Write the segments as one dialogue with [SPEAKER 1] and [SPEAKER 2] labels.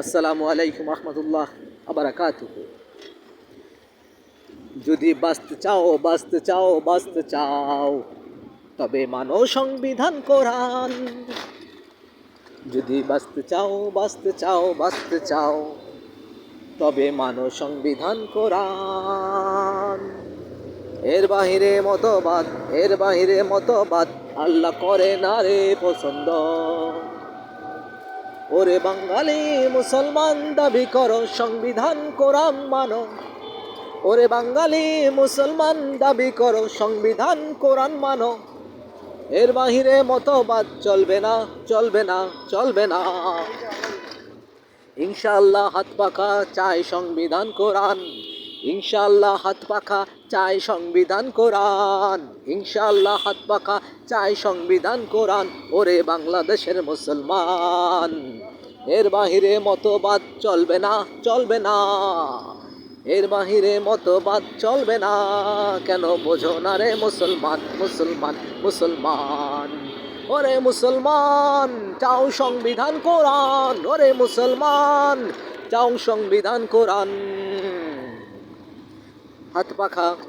[SPEAKER 1] আসসালামু আলাইকুম রহমতুল্লাহ আবরাকাতুহু। যদি বাঁচতে চাও বাঁচতে চাও বাঁচতে চাও তবে মানো সংবিধান কোরআন। যদি বাঁচতে চাও বাঁচতে চাও বাঁচতে চাও তবে মানো সংবিধান কোরআন। এর বাহিরে মতবাদ আল্লাহ করে না রে পছন্দ। ওরে বাঙালি মুসলমান দাবি করো সংবিধান কোরআন মানো। ওরে বাঙালি মুসলমান দাবি করো সংবিধান কোরআন মানো। এর বাহিরে মতবাদ চলবে না চলবে না চলবে না। ইনশাআল্লাহ হাত পাখা চাই সংবিধান কোরআন। ইনশাআল্লাহ হাত পাখা চাই সংবিধান কোরআন। ইনশাআল্লাহ হাত পাখা চাই সংবিধান কোরআন। ওরে বাংলাদেশের মুসলমান, এর বাহিরে মতবাদ চলবে না চলবে না। এর বাহিরে মতবাদ চলবে না। কেন বোঝো না রে মুসলমান মুসলমান মুসলমান। ওরে মুসলমান চাও সংবিধান কোরআন। ওরে মুসলমান চাও সংবিধান কোরআন।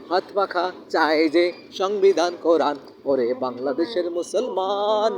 [SPEAKER 1] হাত পাখা চায় যে সংবিধান কোরআন। ওরে বাংলাদেশের মুসলমান।